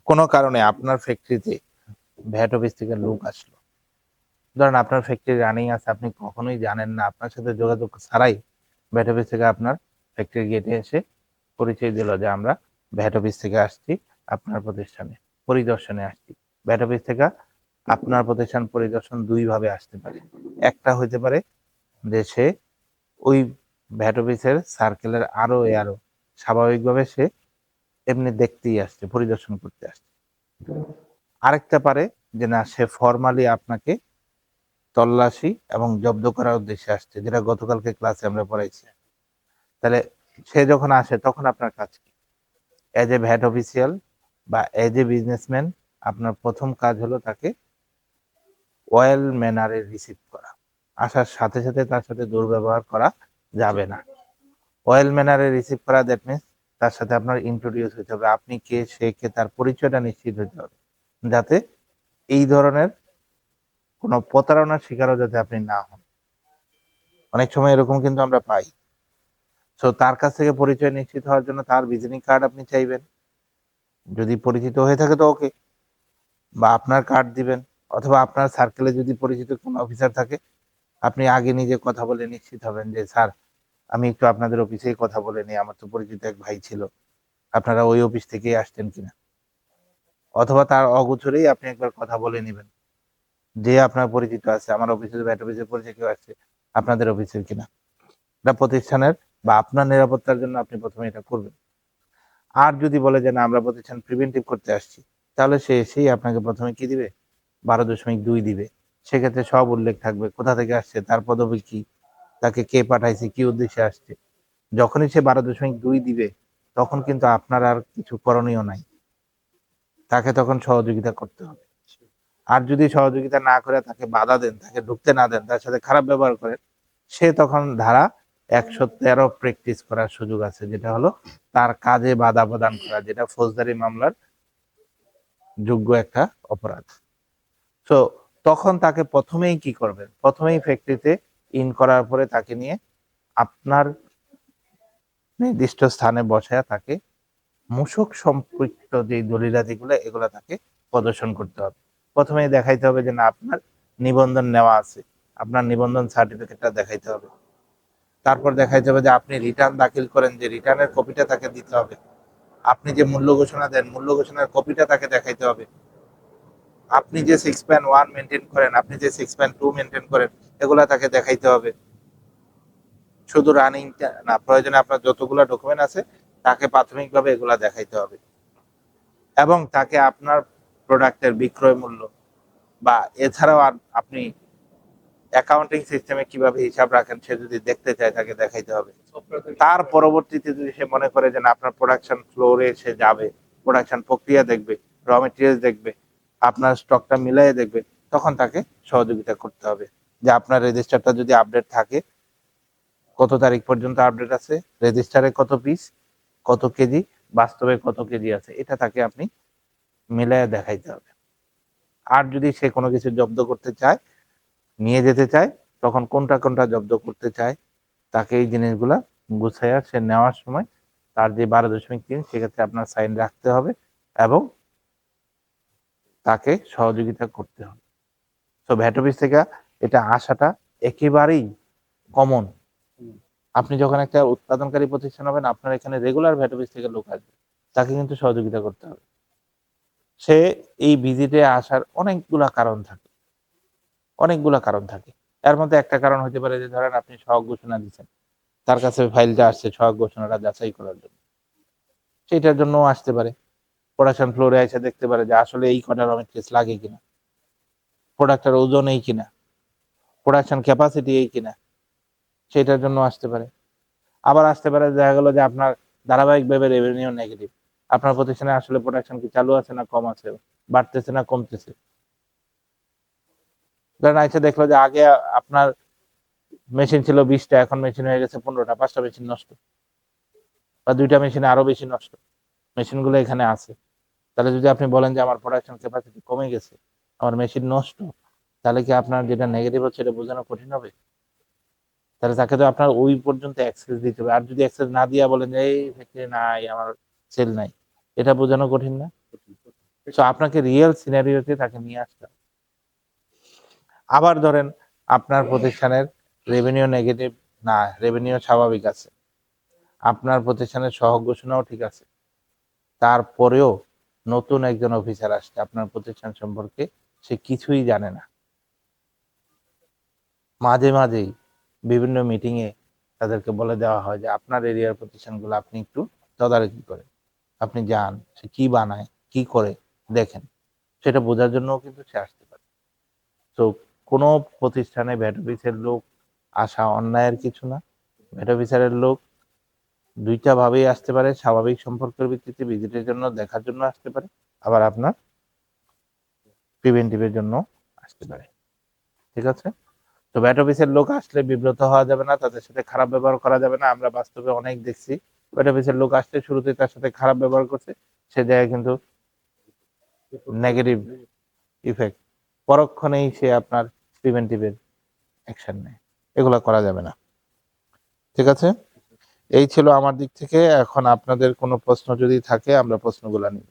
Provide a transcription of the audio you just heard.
কোনো কারণে আপনার ফ্যাক্টরিতে ভ্যাট অফিস থেকে লোক আসলো, ধরেন আপনার ফ্যাক্টরি রানিং আছে, আপনি কখনোই জানেন না, আপনার সাথে যোগাযোগ ছাড়াই ভ্যাট অফিস থেকে আপনার ফ্যাক্টরি গেটে এসে পরিচয় দিল যে আমরা ভ্যাট অফিস থেকে আসছি, আপনার প্রতিষ্ঠানে পরিদর্শনে আসছি। ভ্যাট অফিস থেকে আপনার প্রতিষ্ঠান পরিদর্শন দুই ভাবে আসতে পারে। একটা হইতে পারে যে সে ওই ভ্যাট অফিসের সার্কেলের আরো স্বাভাবিকভাবে সে এমনি দেখতেই আসছে, পরিদর্শন করতে আসছে। আরেকটা পারে যে না, সে ফর্মালি আপনাকে তল্লাশি এবং জব্দ করার উদ্দেশ্যে আসছে, যেটা গতকালকে ক্লাসে আমরা পড়াইছি। তাহলে সে যখন আসে তখন আপনার কাজ কি? এজ এ ভ্যাট অফিসিয়াল বা এজ এ বিজনেসম্যান, আপনার প্রথম কাজ হলো তাকে ওয়েল ম্যানারে রিসিভ করা। আসার সাথে সাথে তার সাথে দুর্ব্যবহার করা যাবে না। ওয়েল ম্যানারে রিসিভ করা, দ্যাট মিনস তার সাথে আপনার ইন্ট্রোডিউস হতে হবে, আপনি কে, সে কে, তার পরিচয়টা নিশ্চিত হতে হবে, যাতে এই ধরনের কোনো প্রতারণার শিকারও যাতে আপনি না হন। অনেক সময় এরকম কিন্তু আমরা পাই। সো তার কাছ থেকে পরিচয় নিশ্চিত হওয়ার জন্য তার ভিজিটিং কার্ড আপনি চাইবেন, যদি পরিচিত হয়ে থাকে তো ওকে, বা আপনার কার্ড দিবেন, অথবা আপনার সার্কেলে যদি পরিচিত কোনো অফিসার থাকে, আপনি আগে নিজে কথা বলে নিশ্চিত হবেন যে স্যার, আমি একটু আপনাদের অফিসেই কথা বলে নিই, আমার তো পরিচিত এক ভাই ছিল, আপনারা ওই অফিস থেকেই আসছেন কিনা। অথবা তার অগোচরেই আপনি একবার কথা বলে নেবেন যে আপনার পরিচিত আছে, আমার অফিসের ভ্যাট অফিসের পরিচয় কেউ আছে, আপনাদের অফিসের কিনা। এটা প্রতিষ্ঠানের বা আপনার নিরাপত্তার জন্য আপনি প্রথমে এটা করবেন। আর যদি বলে যে না, আমরা প্রতিষ্ঠান প্রিভেন্টিভ করতে আসছি, তাহলে সে এসেই আপনাকে প্রথমে কি দিবে, 12.2 দিবে। সেক্ষেত্রে সব উল্লেখ থাকবে, কোথা থেকে আসছে, তার পদবি কি, তাকে কে পাঠাইছে, কি উদ্দেশ্যে আসছে। যখনই সে 12.2 দিবে, তখন কিন্তু আপনার আর কিছু করণীয় নাই, তাকে তখন সহযোগিতা করতে হবে। আর যদি সহযোগিতা না করে তাকে বাধা দেন, তাকে ঢুকতে না দেন, তার সাথে খারাপ ব্যবহার করেন, সে তখন ধারা 113 প্র্যাকটিস করার সুযোগ আছে, যেটা হলো তার কাজে বাধা প্রদান করা, যেটা ফৌজদারি মামলার যোগ্য একটা অপরাধ। তো তখন তাকে প্রথমেই কি করবেন, প্রথমেই ফ্যাক্টরিতে ইন করার পরে তাকে নিয়ে আপনার নির্দিষ্ট স্থানে বসায় তাকে মূসক সম্পৃক্ত যে দলিলাদিগুলো, এগুলো তাকে প্রদর্শন করতে হবে। প্রথমেই দেখাইতে হবে যে না, আপনার নিবন্ধন নেওয়া আছে, আপনার নিবন্ধন সার্টিফিকেটটা দেখাইতে হবে। তারপর দেখাইতে হবে যে আপনি রিটার্ন দাখিল করেন, যে রিটার্নের কপিটা তাকে দিতে হবে। আপনি যে মূল্য ঘোষণা দেন, মূল্য ঘোষণার কপিটা তাকে দেখাইতে হবে। আপনি যে 6.1 মেনটেন করেন, আপনি যে 6.2 মেনটেন করেন, এগুলা তাকে দেখাইতে হবে। শুধু রানিংটা না, প্রয়োজনে আপনার যতগুলা ডকুমেন্ট আছে তাকে প্রাথমিকভাবে এগুলা দেখাইতে হবে। এবং তাকে আপনার প্রোডাক্টের বিক্রয় মূল্য বা এছাড়াও আপনি অ্যাকাউন্টিং সিস্টেমে কিভাবে হিসাব রাখেন সে যদি দেখতে চায়, তাকে দেখাইতে হবে। তার পরবর্তীতে যদি সে মনে করে যে না, আপনার প্রোডাকশন ফ্লোরে সে যাবে, প্রোডাকশন প্রক্রিয়া দেখবে, র মেটেরিয়ালস দেখবে, আপনার স্টকটা মিলাই দেখবে, তখন তাকে সহযোগিতা করতে হবে। যে আপনার রেজিস্টারটা যদি আপডেট থাকে, কত তারিখ পর্যন্ত আপডেট আছে, রেজিস্টারে কত পিস, কত কেজি, বাস্তবে কত কেজি আছে, এটা তাকে আপনি মিলাইয়া দেখাইতে হবে। আর যদি সে কোনো কিছু জব্দ করতে চায়, নিয়ে যেতে চায়, তখন কোনটা কোনটা জব্দ করতে চায়, তাকে এই জিনিসগুলা গুছাইয়া সে নেওয়ার সময় তার যে 12.3, সেক্ষেত্রে আপনার সাইন রাখতে হবে এবং তাকে সহযোগিতা করতে হবে। তো ভ্যাট অফিস থেকে এটা আসাটা একেবারেই কমন। আপনি যখন একটা উৎপাদনকারী প্রতিষ্ঠান হবেন, আপনার এখানে রেগুলার ভ্যাট অফিস থেকে লোক আসবে, তাকে কিন্তু সহযোগিতা করতে হবে। সে এই ভিজিটে আসার অনেকগুলা কারণ থাকে। এর মধ্যে একটা কারণ হতে পারে যে ধরেন আপনি সহগ ঘোষণা দিচ্ছেন, তার কাছে ফাইলটা আসছে সহগ ঘোষণাটা যাচাই করার জন্য, সেটার জন্য আসতে পারে। প্রোডাকশন ফ্লোরে এসে দেখতে পারে যে আসলে এই কটা র মেটেরিয়ালস লাগে কিনা, প্রোডাক্টের ওজন এই কিনা, প্রোডাকশন ক্যাপাসিটি এই কিনা, সেটার জন্য আসতে পারে। আবার আসতে পারে দেখা গেল যে আপনার ধারাবাহিকভাবে রেভিনিউ নেগেটিভ, আপনার প্রতিষ্ঠানে আসলে প্রোডাকশন কি চালু আছে না কম আছে, বাড়তেছে না কমতেছে। ধরেন আইসা দেখলো যে আগে আপনার মেশিন ছিল 20টা, এখন মেশিন হয়ে গেছে 15টা, 5টা মেশিন নষ্ট, বা 2টা মেশিনে আরো বেশি নষ্ট, মেশিনগুলো এখানে আছে। তাহলে যদি আপনি বলেন যে আমার প্রোডাকশন ক্যাপাসিটি কমে গেছে, আমার মেশিন নষ্ট, তাহলে কি আপনার যেটা নেগেটিভ হচ্ছে এটা বোঝানো কঠিন হবে? তাহলে তাকে তো আপনার ওই পর্যন্ত অ্যাক্সেস দিতে হবে। আর যদি অ্যাক্সেস না দিয়া বলেন যে এই ফ্যাক্টরি নাই, আমার সেল নাই, এটা বোঝানো কঠিন না? সো আপনাকে রিয়েল সিনারিওতে তাকে নিয়ে আসতে হবে। আবার ধরেন আপনার প্রতিষ্ঠানের রেভিনিউ নেগেটিভ না, রেভিনিউ স্বাভাবিক আছে, আপনার প্রতিষ্ঠানের সহগ ঘোষণাও ঠিক আছে, তারপরেও নতুন একজন অফিসার আসছে আপনার প্রতিষ্ঠান সম্পর্কে, সে কিছুই জানে না। মাঝে মাঝেই বিভিন্ন মিটিংয়ে তাদেরকে বলে দেওয়া হয় যে আপনার এরিয়ার প্রতিষ্ঠানগুলো আপনি একটু তদারকি করেন, আপনি যান, সে কি বানায় কি করে দেখেন, সেটা বোঝার জন্যও কিন্তু সে আসতে পারে। তো কোনো প্রতিষ্ঠানে ভ্যাট অফিসের লোক আসা অন্যায়ের কিছু না। ভ্যাট অফিসারের লোক দুইটা ভাবেই আসতে পারে, স্বাভাবিক সম্পর্কের ভিত্তিতে ভিজিটের জন্য দেখার জন্য আসতে পারে, আবার আপনার প্রিভেন্টিভের জন্য আসতে পারে। ঠিক আছে? তো ভ্যাট অফিসের লোক আসলে বিব্রত হওয়া যাবে না, তাদের সাথে খারাপ ব্যবহার করা যাবে না। আমরা বাস্তবে অনেক দেখছি ভ্যাট অফিসের লোক আসলে শুরুতেই তার সাথে খারাপ ব্যবহার করছে, সে জায়গায় কিন্তু নেগেটিভ ইফেক্ট, পরক্ষণেই সে আপনার প্রিভেন্টিভের অ্যাকশন নেয়। এগুলা করা যাবে না। ঠিক আছে? এই ছিল আমার দিক থেকে। এখন আপনাদের কোনো প্রশ্ন যদি থাকে আমরা প্রশ্নগুলা নিব।